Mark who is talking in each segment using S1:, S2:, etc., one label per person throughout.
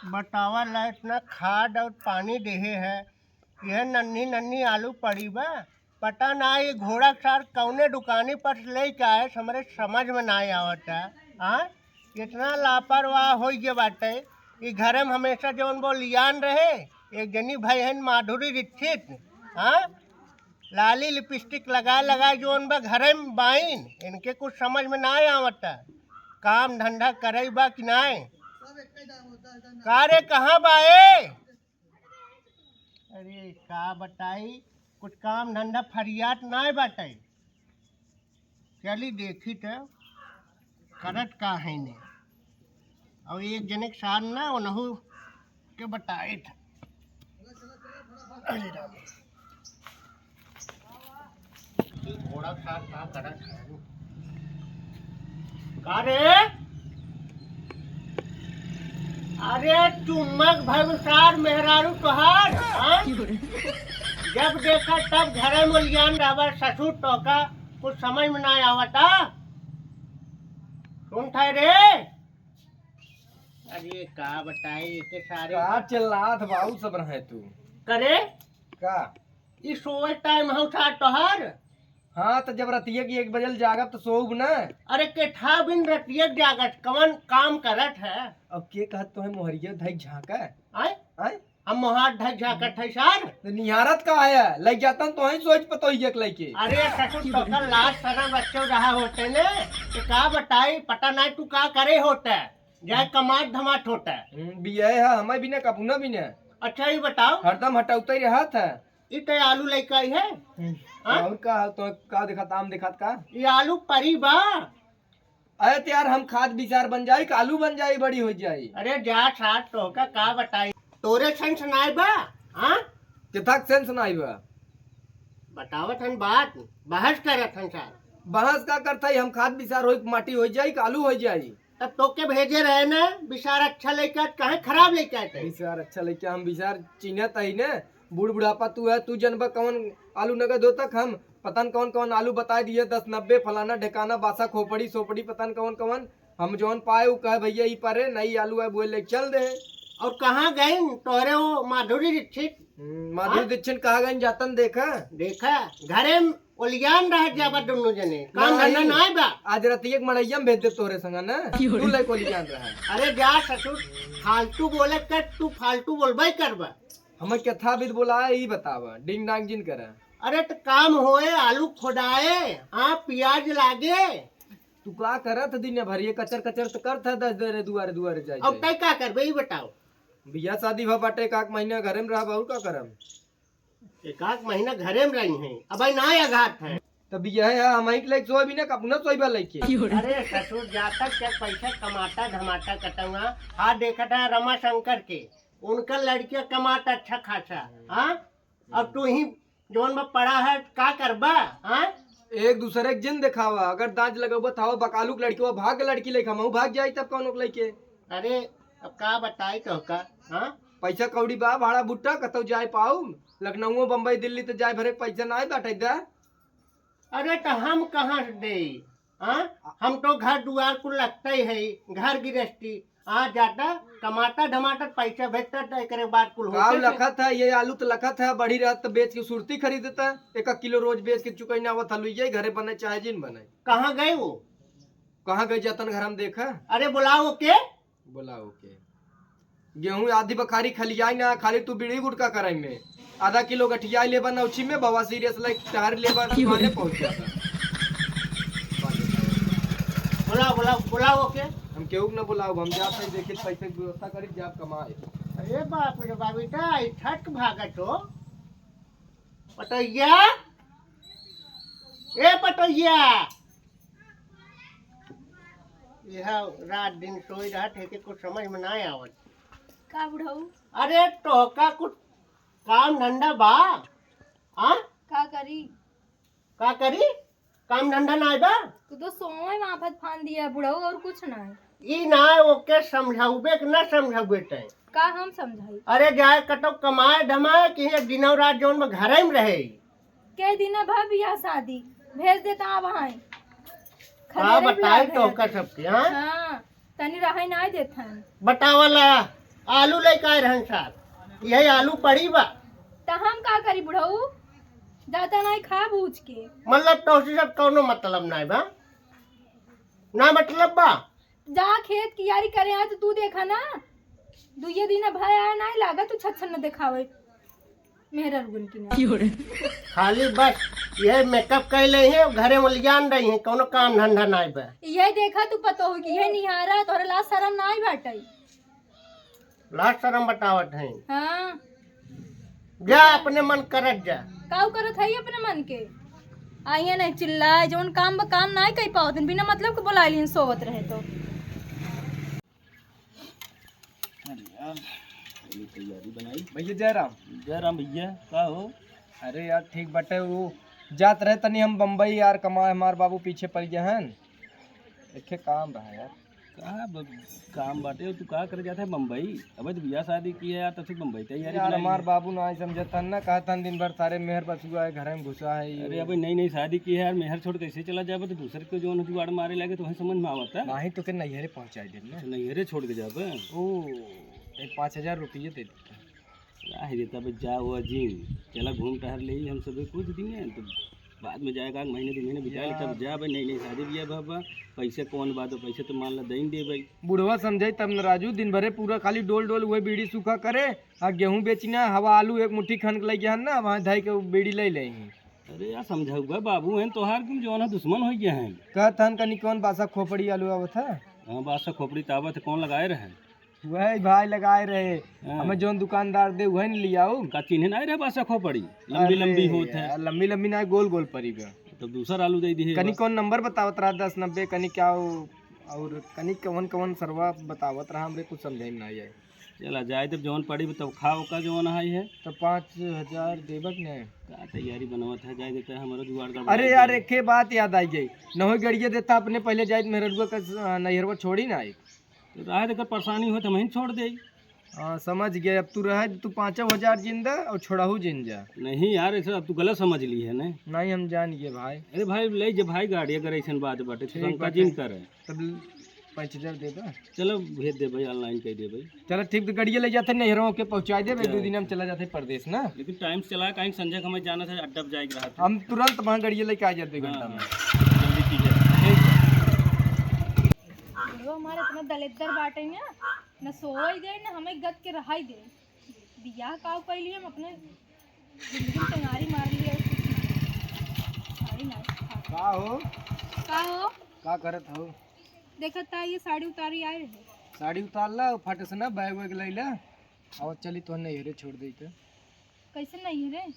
S1: बतावा ला इतना खाद और पानी देहे है, यह नन्ही नन्ही आलू पड़ी बा। पता ना ये घोड़ा सार कौने दुकानी पर से लेके आए, हमारे समझ में ना आवता। हाँ, इतना लापरवाह हो गए बाटे। ये घरे में हमेशा जौन वो लियान रहे, एक जनी भाई है माधुरी दीक्षित। हाँ, लाली लिपस्टिक लगाए लगाए जौन बा घरे में बाइन, इनके कुछ समझ में ना आवता। काम धंधा करे बा कि नाय? का रे कहाँ बाए? अरे का बताई, कुछ काम धंधा फरियात नाय बाटे। चली देखी तो करत का है ने। और एक जने के साथ ना उनहु के बताए था। अरे राम, घोड़ा के साथ का करत है? का रे? अरे चुम्बक भगसार मेहरारू तोहार, हाँ? जब देखा तब घरे में लियान रहा ससुर टोका, कुछ समझ में ना आवता। सुन थे रे। अरे का बताई इतने सारे
S2: का चिल्लात बाऊ सब रहे तू
S1: करे
S2: का।
S1: इस सोए टाइम हम साथ तोहार।
S2: हाँ तो जब रतिया की 1 बजे जागब तो सोऊब न।
S1: अरे केठा बिन रतियक जागत कवन काम करत है?
S2: अब के कहत तो है मोहरिया धक झाका
S1: आय
S2: आय
S1: हम मोहार ढक झाकत है सार।
S2: तो निहारत का है लग जाता तो ही सोच पतो ही एक लइके।
S1: अरे ससुर टोका लास्ट सना बच्चों रहा होते ने, तो का बताई पता नहीं तू का करे होता, जाए कमाट धमाट होता।
S2: बिया है हमें भी न कपुना भी न।
S1: अच्छा ही बताओ,
S2: हरदम हटाउता ही रहा था।
S1: इतने आलू लेकर आई है? हाँ?
S2: और का तो का दिखात आम दिखात का।
S1: ये आलू परी बा।
S2: अरे तो यार हम खाद विचार बन जाई आलू बन जाई बड़ी हो जाई।
S1: अरे जा साथ टोका का बताई तोरे सेंस नाय बा। हाँ,
S2: किथक सेंस नहीं बा।
S1: बतावत हन बात, बहस करत हन सार।
S2: बहस का करता ही हम खाद विचार हो माटी हो जाई आलू हो जाई।
S1: तब तोके भेजे रहे ना विचार अच्छा लेकर, कहे खराब लेकर आते?
S2: विचार अच्छा लेके हम विचार चिन्हत ही ने। बूढ़ बुढ़ापा तू है, तू जनबा कौन आलू नगद हो तक हम पतन कौन कौन आलू बता दिए 10-90 फलाना ढेकाना बासा खोपड़ी सोपड़ी पतन कौन कौन हम जौन पाए वो कहे भैया ही पारे नई आलू है बोले चल दे।
S1: और कहाँ गए तोरे वो माधुरी दीक्षित?
S2: माधुरी दीक्षित कहा गई जातन देखा
S1: देखा घरे में ओलियान रह जाबा दोनों जने, काम धंधा नाय बा।
S2: आज रतिया मड़ैया में भेज दे तोरे संग ना तू ले कोली जान रहा है।
S1: अरे जा ससुर फालतू बोले कर, तू फालतू बोलबे करबा।
S2: हमें कथा विद बोलाए ही बतावा डिंग डांग जिन करा।
S1: अरे तो काम होए, आलू खोदाए, हाँ प्याज लागे।
S2: तू का करत दिन भर ये कचर कचर तो करत है 10 देरे दुआरे दुआरे जाए।
S1: अब तय का करबे ही बताओ।
S2: बिया शादी भा बाटे 1 महीना घरे में रहा बहु का करम।
S1: 1 महीना घरे में रही है, अब ना आघात है।
S2: तब बिया है हम ही लाइक सोई भी ना कपना सोई बा लाइक के।
S1: अरे ससुर जाता क्या पैसा कमाता धमाता कटूंगा। हाँ देखा था रमा शंकर के, उनका लड़कियां कमाता अच्छा खासा। हाँ, अब तू ही जोन में पड़ा है का करबा? हाँ,
S2: एक दूसरे के जिन दिखावा अगर दांत लगबा था बकालू के लड़की भाग लड़की लेके हम भाग जाई तब कौन लइके।
S1: अरे अब का बताई तो का। हाँ,
S2: पैसा कौड़ी बा भाड़ा बुट्टा कतौ जाए पाऊ लखनऊ बम्बई दिल्ली तो जाए भरे पैसा ना बाटे दा।
S1: अरे तो हम कहाँ से दे? हाँ, हम तो घर दुआर को लगता ही है, घर गृहस्थी। हाँ, जाता कमाता धमाता पैसा भेजता तो एक बाद कुल
S2: काव लखत है ये आलू तो लखत है बढ़ी रहत तो बेच के सुरती खरीदता 1 किलो रोज बेच के चुकई ना आवत हलु ये घरे बने चाहे जिन बने।
S1: कहाँ गए वो?
S2: कहाँ गए जतन घर हम देखा।
S1: अरे बुलाओ के
S2: बोलाओ के गेहूं आधी बखारी खलियाई ना खाली तू बीड़ी गुटका कराई में आधा किलो गठिया लेबा नौची में बवा सीरियस लाइक टहर लेबा दुकाने पहुंच जाता।
S1: बुलाओ बुलाओ बुलाओ के।
S2: हम केहू न बुलाओ हम जाते ही देखे पैसे की व्यवस्था करी जाप कमाए।
S1: अरे बाप रे बाप बेटा छठ भागत हो पटैया। ए पटैया, यह रात दिन सोई रहा थे कि कुछ समझ में ना आवत।
S3: का बुढ़ऊ
S1: अरे टोका कुछ काम धंधा बा? हाँ,
S3: का करी?
S1: का करी? काम धंधा ना बा?
S3: तू तो सोए माफत फान दिया बुढ़ऊ और कुछ नहीं।
S1: ई ना ओके समझाऊबे कि ना समझाऊबे तय?
S3: का हम समझाई?
S1: अरे जाए कटो कमाए धमाए कि ये दिनों रात जोन में घरे में रहे।
S3: के दिन भा बियाह शादी भेज देता अब हाय
S1: हाँ बताए तो का सबके। हाँ,
S3: हाँ तनी रहे ना देथन।
S1: बतावला आलू लेके आए रहन साहब, यही आलू पड़ी बा।
S3: तो हम का करी बुढ़ऊ, जाता नहीं खा भूज के।
S1: मतलब तो उसी सब कौनो मतलब नहीं बा, ना मतलब बा।
S3: जा खेत की यारी करे आज तू देखा ना, दुए दिन भाई आया नहीं लागा तू छछन न दिखावे मेरा रुगन की ना।
S1: खाली बस यही मेकअप कर ले हैं, घरे में लिजान रही हैं, कौनो काम धंधा नहीं बा।
S3: ये देखा तू पतो हो कि ये निहारा तोहरे ला शरम नहीं बाटई।
S1: लाज शरम बतावत है।
S3: हाँ
S1: जा अपने मन करत जा।
S3: काऊ करत है अपने मन के, आइए नहीं चिल्लाए जोन काम काम नहीं कह पाओ बिना मतलब के बोलाइलिन सोवत रहे तो।
S4: तैयारी बनाई
S2: भैया जयराम।
S4: जयराम भैया का हो?
S2: अरे यार ठीक बटे, वो जात रहे तनी हम बम्बई यार कमाए, हमार बाबू पीछे पड़ गए हैं, देखे काम रहा यार।
S4: काम बाटे तू का कर जाता है बम्बई? अबे तो बियाह शादी की है यार, तो फिर बम्बई तैयारी
S2: यार
S4: बनाई
S2: हमार
S4: है।
S2: बाबू ना समझता ना, कहा था दिन भर सारे मेहर बसुआ है, घर में घुसा है।
S4: अरे अबे नई नई शादी की है यार, मेहर छोड़ कैसे चला जाबे? तो दूसरे को जो जुआड़ मारे लगे तो वही समझ में आवता है।
S2: नहीं तो के नैहरे पहुंचाई दे ना।
S4: नैहरे छोड़ के जाबे?
S2: ओ एक 5,000 रुपये दे देते।
S4: राह देता बे, जा हुआ जिम चला घूम टहर ले हम सब कुछ दिन है, तो बाद में जाएगा महीने 2 महीने बिता ले, तब जा भाई। नई नई शादी बिया बाबा, पैसे कौन बात है, पैसे तो मान ला दे दे भाई।
S2: बुढ़वा समझे तब न राजू, दिन भरे पूरा खाली डोल डोल हुए बीड़ी सूखा करे, आ गेहूं बेचना, हवा आलू एक मुट्ठी खन के लगे ना, वहाँ धाई के बीड़ी ले लेंगे।
S4: अरे यार समझा हुआ बाबू हैं तोहार, तुम जो है दुश्मन हो गया है।
S2: कहत हन कनी कौन बासा खोपड़ी आलू आवत है,
S4: हाँ बात से खोपड़ी ताबत है, कौन लगाए रहे?
S2: वही भाई लगाए रहे।
S4: हाँ।
S2: हमें जोन दुकानदार दे वही न लिया
S4: का चिन्ह नहीं रहे बासा खोपड़ी, लंबी लंबी होत है।
S2: लंबी लंबी ना गोल गोल परी बा।
S4: तो दूसरा आलू दे दी
S2: कनी कौन नंबर बतावत रहा 10-90, कनी क्या और कनी कवन कवन सरवा बतावत रहा, हमरे कुछ समझे में नहीं आए।
S4: चला जाए तब जौन पड़ी तब खाओ का जौन है है
S2: तो 5,000 देबक ने
S4: का तैयारी बनावत है, जाए देता है हमारा जुगाड़ का।
S2: अरे यार एक के बात याद आई गई, नहो गड़िए देता अपने पहले जाए मेरे रुआ का नैहरवा छोड़ी ना आई।
S4: तो राह देकर परेशानी हो तो वहीं छोड़ दे।
S2: हाँ समझ गए, अब तू रहा तू 5,000 जिंदा और छोड़ाहू जिंदा।
S4: नहीं यार ऐसा अब तू गलत समझ ली है ना।
S2: नहीं हम जान गए भाई।
S4: अरे भाई ले जे भाई गाड़ी, अगर ऐसा बात बाटे तो शंका जिन करे
S2: तब 5,000 देता।
S4: चलो भेज दे भाई, ऑनलाइन कह दे भाई।
S2: चलो ठीक, तो गड़िया ले जाते नहरों के पहुँचा दे, 2 दिन हम चला जाते परदेश ना।
S4: लेकिन टाइम से चला, कहीं संजय को हमें जाना था, अड्डा पे जाएगा रहा था।
S2: हम तुरंत वहाँ गड़िया लेके आ जाते 2 घंटा में।
S4: जल्दी कीजिए।
S3: बुढ़वा हमारे इतना दलेदर बाटे ना सोई दे ना हमें गद के रहाई दे। बियाह काव कर लिए हम अपने जिंदगी में टंगारी मार लिए।
S2: का हो
S3: का हो
S2: का करत हो?
S3: देखत ता ये साड़ी उतारी आए रहे।
S2: साड़ी उतार ला, फट से ना बैग वैग ले ला, और चली तो नैहरे छोड़ दी। तो
S3: कैसे नहीं है रे?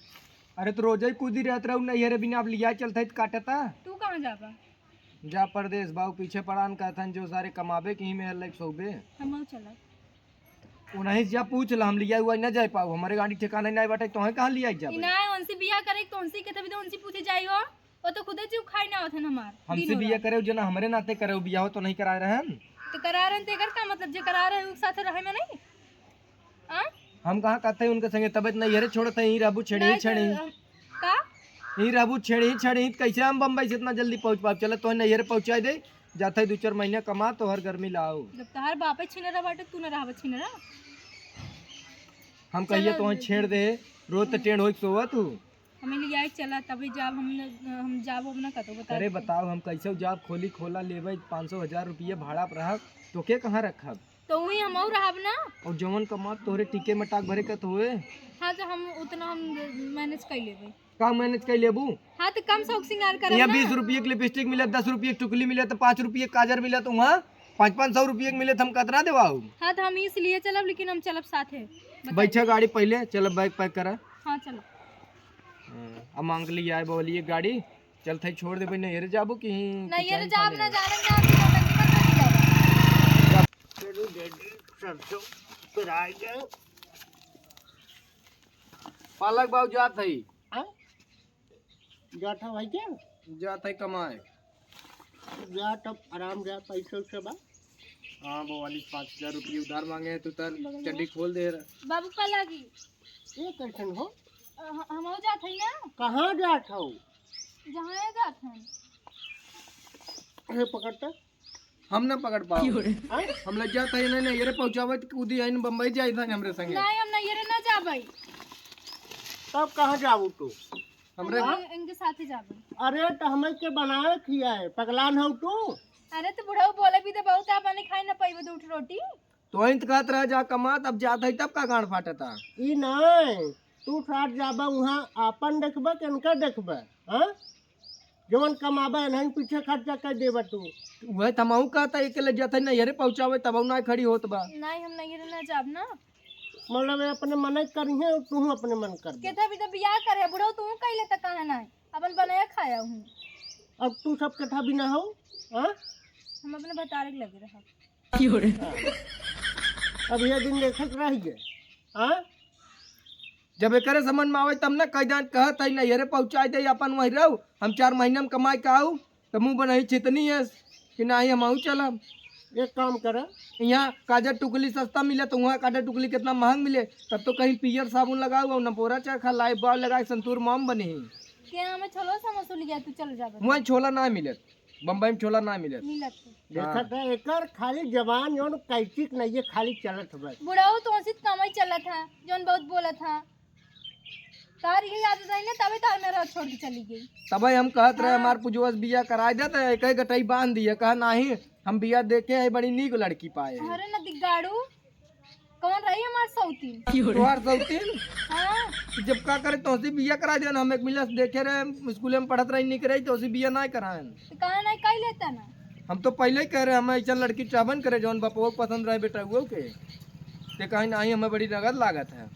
S2: अरे तो रोज ही कूदी रहत रहू नैहरे, बिना अब लिया चलता तो काटता।
S3: तू कहाँ जाबा?
S2: जा परदेश बाबू पीछे पड़ान कहथन, जो सारे कमाबे की ही में लाइक सोबे
S3: हम चला
S2: उन्हीं से जा पूछ ला, हम लिया हुआ न जा पाऊ, हमारे गाड़ी ठिकाना नहीं बाटे, तो कहाँ लिया जा?
S3: इना उनसे बियाह करे तो उनसे के तभी तो उनसे पूछे जाइयो, वो तो खुदे चुप खाई ना होत है हमार।
S2: हमसे बिया करे जो ना हमारे नाते करे, बिया हो तो नहीं करा रहे हम।
S3: तो करा रहे तेकर का मतलब, जे करा रहे उस साथ रहे में नहीं हां?
S2: हम कहाँ कहते हैं उनके संगे तबियत नहीं हरे छोड़ते ही रहबू छेड़ी छेड़ी
S3: का
S2: ही रहबू छेड़ी छेड़ी, कैसे हम बम्बई से इतना जल्दी पहुँच पाओ? चलो तो नैहरे पहुँचा दे, जाते 2-4 महीने कमा तो हर गर्मी लाओ।
S3: जब तहार बापे छिनरा बाटे तू न रहबा छिनरा।
S2: हम कहिए तो छेड़ दे, रोज तो टेढ़ हो सोवा तू।
S3: हमें ले जाए चला तभी जाब हम जाब हम ना कतो बता।
S2: अरे बताओ हम कैसे जाब खोली खोला लेबै 500,000 रुपये भाड़ा पर रह, तो के कहाँ रखब?
S3: तो वही हम और रहब ना।
S2: और जवन कमा तोहरे टिके में टाक भरे कत होए।
S3: हाँ तो हम उतना हम मैनेज कर लेबै।
S2: का मैनेज कर लेबू?
S3: हाँ तो कम शौक सिंगार करब
S2: यहाँ
S3: ना।
S2: 20 रुपये की लिपस्टिक मिले, 10 रुपये की टुकली मिले, तो 5 रुपये काजर मिले, तो वहाँ 500 रुपये मिले तो हम कतना देवाऊ?
S3: हाँ तो हम इसलिए चलब, लेकिन हम चलब साथे।
S2: बैठा गाड़ी पहले, चल बैग पैक करा।
S3: हाँ चलो।
S2: अब मांग लिया है बोलिए गाड़ी, चल थे छोड़ दे भाई, नैहरे जाबू कि
S3: नहीं ये जाब ना जाने ना नौटंकी मत कर जाओ।
S1: चलो जल्दी सरसों पेराई जाए।
S2: पालक बाबू जात है,
S1: हाँ जाता भाई क्या?
S2: जात है कमाए।
S1: जा तब आराम जा, पैसे से बा।
S2: हाँ वो वाली 5,000 रुपये उधार मांगे हैं, तो तर चड्डी खोल दे रहा।
S3: बाबू पाला की
S1: ये कैसन हो?
S3: हम हो जात है ना,
S1: कहाँ जात हो?
S3: जहाँ जात हैं।
S1: ये पकड़ता
S2: हम ना पकड़ पाओ
S1: हाँ?
S2: हम लग जाता है ना ये पहुंचावे कूदी आई बम्बई जाई था हमरे संगे
S3: नहीं हम नहीं ये ना जाबई,
S1: तब कहाँ जाऊ तू?
S2: हमरे
S3: इनके साथ ही जाबई।
S1: अरे तो हमें के बनाए खिया है, पगलान हो तू?
S3: अरे तो बुढ़ाऊ बोले भी तो बहुत आप बने खाई ना पाइबे दूठ रोटी।
S2: तो इंत कहत रहा जा कमात अब जात है तब का गांड फाटता
S1: ई नहीं, तू साथ जाबा वहाँ आपन देखबे कि इनका देखबे? हाँ, जवन कमाबे नहीं पीछे खर्चा कर देबे तू।
S2: वह तमाऊ कहता है के लग जाता है ना ये पहुंचावे तब ना खड़ी होत बा
S3: नहीं हम नहीं ये ना जाब ना।
S1: मतलब ये अपने मन करिए, तू अपने मन कर दे।
S3: केथा भी तो बियाह करे बुढ़ाऊ तू कइले त कहां ना अपन बनाया खाया हूं।
S1: अब तू सब कथा भी ना हो। हाँ,
S3: हम अपने बतारे लगे रहा।
S1: अब ये दिन देखत रहिए। हाँ,
S2: जब एकरे समझ में आवे तब ना कैदान कहत है ना ये पहुंचाई दे अपन वही रहो हम 4 महीना में कमाई का आऊ तो मुंह बनाई चितनी है कि ना ही हम आऊ चलब
S1: एक काम कर,
S2: यहाँ काजर टुकली सस्ता मिले तो वहाँ काजर टुकली कितना महंग मिले तब तो कहीं पियर साबुन लगाओ और नपोरा चरखा लाइफ बॉय लगा संतूर मोम बने
S3: के हमें चलो समसूल गया तू चल जाबे।
S2: वहाँ छोला ना मिले बम्बई में छोला ना मिले
S3: मिलत
S1: देखत है एकर खाली जवान जो कैचिक नहीं है, खाली चलत बस।
S3: बुढ़ाऊ तो उसी कमाई चला था जोन बहुत बोला था तार ये याद नहीं ना तबे तार मेरा छोड़ के चली गई।
S2: तब हम कहत रहे हमार पुजवस बिया कराए दे तो एक गटाई बांध दिए कहा नहीं हम बिया देखे है बड़ी नीक लड़की पाए
S3: अरे न दिगाड़ू कौन रही हमार सौतीन
S2: तोहार सौतीन
S3: हाँ
S2: जब का करे तो बिया करा दे हम एक मिलस देखे रहे स्कूल में पढ़त रही निक रही तो बिया ना कराए
S3: तो कहा नहीं कही लेता ना।
S2: हम तो पहले ही कह रहे हम ऐसा लड़की चाहबन करे जौन बापो पसंद रहे बेटा वो के ते कहीं नहीं हमें बड़ी नगद लागत है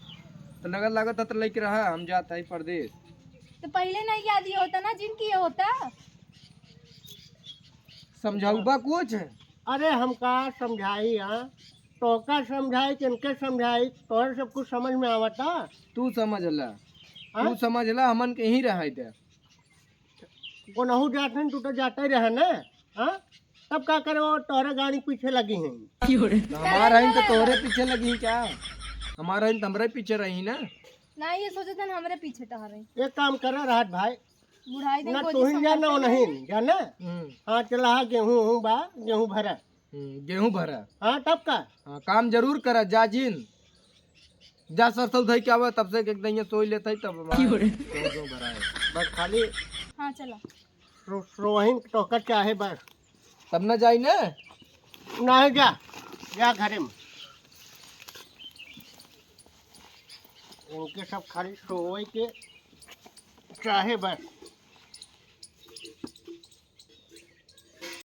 S2: तो नगद लागत है तो लेके रहा हम जाता है परदेश
S3: तो पहले नहीं याद ये होता ना जिनकी ये होता।
S2: समझाऊबा कुछ
S1: अरे हम का समझाई? हाँ, तो का समझाई कि इनके समझाई, तोहर सब कुछ समझ में आवता।
S2: तू समझ ला
S1: हाँ?
S2: तू समझ ला हमन के ही रहा दे
S1: कोनहू जाते हैं तू तो जाता ही रहे ना। हाँ, तब का करे वो तोहरे गाड़ी पीछे लगी हैं।
S2: तो हमारा ही तो तोहरे पीछे लगी क्या हमारा ही तो हमरे पीछे रही ना
S3: ना ये सोचे थे ना हमारे पीछे टहरे
S1: एक काम कर राहत भाई,
S3: बुढ़ाई
S1: ना
S3: देखो
S1: तू ही जाना वो नहीं जाना।
S2: हम्म,
S1: हाँ चला, हाँ गेहूँ हूँ बा, गेहूँ भरा।
S2: गेहूं भरा
S1: हाँ तब का
S2: हाँ, काम जरूर करा जाजिन जा सरसों धोई के आवा तब से एक दिन सोई लेता ही तब गेहूं भरा है
S1: बस खाली
S3: हाँ चला
S1: रोहिन टोकर चाहे बस।
S2: तब न जाई ना
S1: नहीं जा, जा घरे में। उनके सब खाली सोए के चाहे बस।